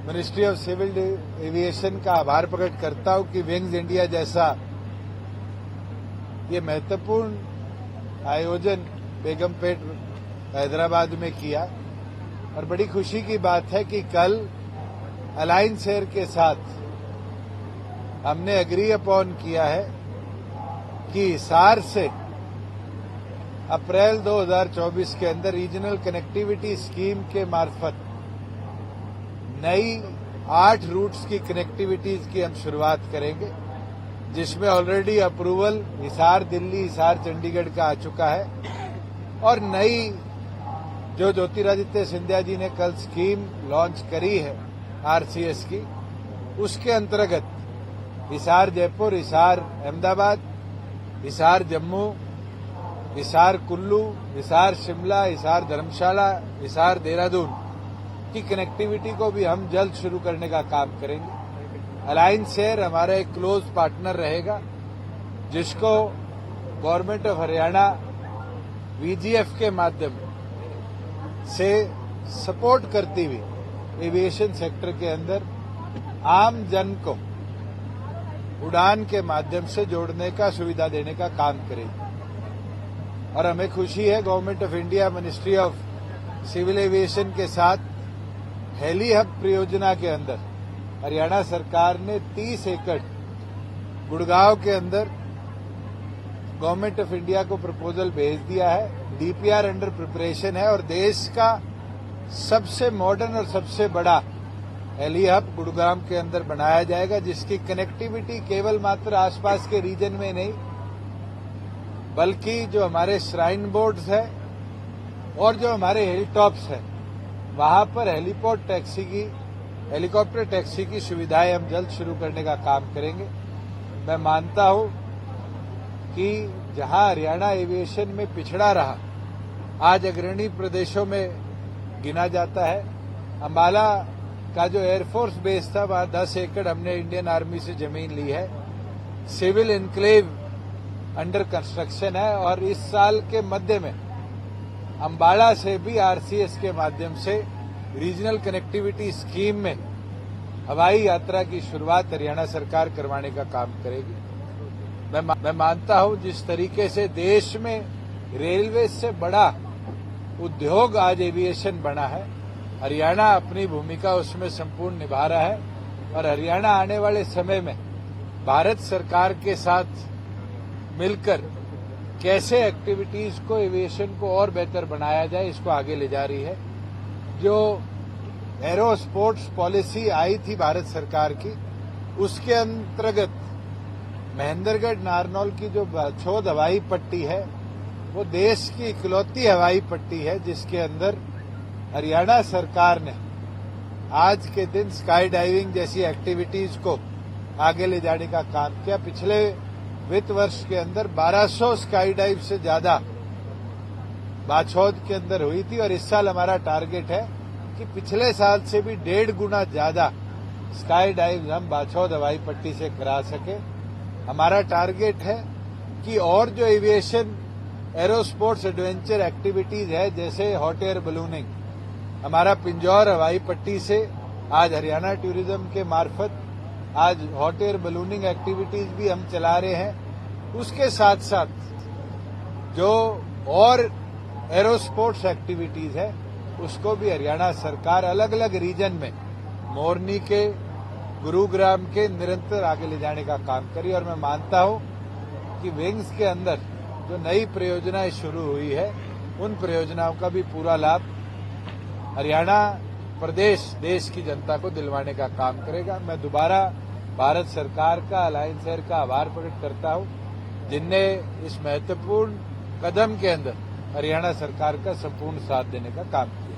Ministry of civil aviation का आभार प्रकट करता हूं कि विंग्स इंडिया जैसा ये महत्वपूर्ण आयोजन बेगमपेट हैदराबाद में किया। और बड़ी खुशी की बात है कि कल अलायंस एयर के साथ हमने एग्री अपॉन किया है कि हिसार से अप्रैल 2024 के अंदर रीजनल कनेक्टिविटी स्कीम के मार्फत नई 8 रूट्स की कनेक्टिविटीज की हम शुरुआत करेंगे, जिसमें ऑलरेडी अप्रूवल हिसार दिल्ली, हिसार चंडीगढ़ का आ चुका है। और नई जो ज्योतिरादित्य सिंधिया जी ने कल स्कीम लॉन्च करी है आरसीएस की, उसके अंतर्गत हिसार जयपुर, हिसार अहमदाबाद, हिसार जम्मू, हिसार कुल्लू, हिसार शिमला, हिसार धर्मशाला, हिसार देहरादून की कनेक्टिविटी को भी हम जल्द शुरू करने का काम करेंगे। अलायंस एयर हमारा एक क्लोज पार्टनर रहेगा, जिसको गवर्नमेंट ऑफ हरियाणा वीजीएफ के माध्यम से सपोर्ट करती हुई एविएशन सेक्टर के अंदर आम जन को उड़ान के माध्यम से जोड़ने का सुविधा देने का काम करेगी। और हमें खुशी है government of India, ministry of civil aviation के साथ हेली हब परियोजना के अंदर हरियाणा सरकार ने 30 एकड़ गुड़गांव के अंदर गवर्नमेंट ऑफ इंडिया को प्रपोजल भेज दिया है। डीपीआर अंडर प्रिपरेशन है और देश का सबसे मॉडर्न और सबसे बड़ा हेली हब गुड़गांव के अंदर बनाया जाएगा, जिसकी कनेक्टिविटी केवल मात्र आसपास के रीजन में नहीं, बल्कि जो हमारे श्राइन बोर्ड्स है और जो हमारे हिलटॉप्स है, वहां पर हेलीकॉप्टर टैक्सी की सुविधाएं हम जल्द शुरू करने का काम करेंगे। मैं मानता हूं कि जहां हरियाणा एविएशन में पिछड़ा रहा, आज अग्रणी प्रदेशों में गिना जाता है। अंबाला का जो एयरफोर्स बेस था, वहां 10 एकड़ हमने इंडियन आर्मी से जमीन ली है। सिविल इनक्लेव अंडर कंस्ट्रक्शन है और इस साल के मध्य में अंबाला से भी आरसीएस के माध्यम से रीजनल कनेक्टिविटी स्कीम में हवाई यात्रा की शुरुआत हरियाणा सरकार करवाने का काम करेगी। मैं मानता हूं जिस तरीके से देश में रेलवे से बड़ा उद्योग आज एविएशन बना है, हरियाणा अपनी भूमिका उसमें संपूर्ण निभा रहा है। और हरियाणा आने वाले समय में भारत सरकार के साथ मिलकर कैसे एक्टिविटीज को, एविएशन को और बेहतर बनाया जाए, इसको आगे ले जा रही है। जो एरो स्पोर्ट्स पॉलिसी आई थी भारत सरकार की, उसके अंतर्गत महेंद्रगढ़ नारनौल की जो बाछौद हवाई पट्टी है, वो देश की इकलौती हवाई पट्टी है जिसके अंदर हरियाणा सरकार ने आज के दिन स्काई डाइविंग जैसी एक्टिविटीज को आगे ले जाने का काम किया। पिछले वित्त वर्ष के अंदर 1200 स्काई डाइव से ज्यादा बाछौद के अंदर हुई थी और इस साल हमारा टारगेट है कि पिछले साल से भी 1.5 गुना ज्यादा स्काई डाइव हम बाछौद हवाई पट्टी से करा सके। हमारा टारगेट है कि और जो aviation aero sports adventure activities है, जैसे हॉट एयर बलूनिंग, हमारा पिंजौर हवाई पट्टी से आज हरियाणा टूरिज्म के मार्फत आज हॉट एयर बलूनिंग एक्टिविटीज भी हम चला रहे हैं। उसके साथ साथ जो और एरो स्पोर्ट्स एक्टिविटीज है, उसको भी हरियाणा सरकार अलग अलग रीजन में मोरनी के, गुरुग्राम के निरंतर आगे ले जाने का काम करी। और मैं मानता हूं कि विंग्स के अंदर जो नई परियोजनाएं शुरू हुई है, उन परियोजनाओं का भी पूरा लाभ हरियाणा प्रदेश देश की जनता को दिलवाने का काम करेगा। मैं दोबारा भारत सरकार का, अलायंस एयर का आभार प्रकट करता हूं, जिनने इस महत्वपूर्ण कदम के अंदर हरियाणा सरकार का संपूर्ण साथ देने का काम किया।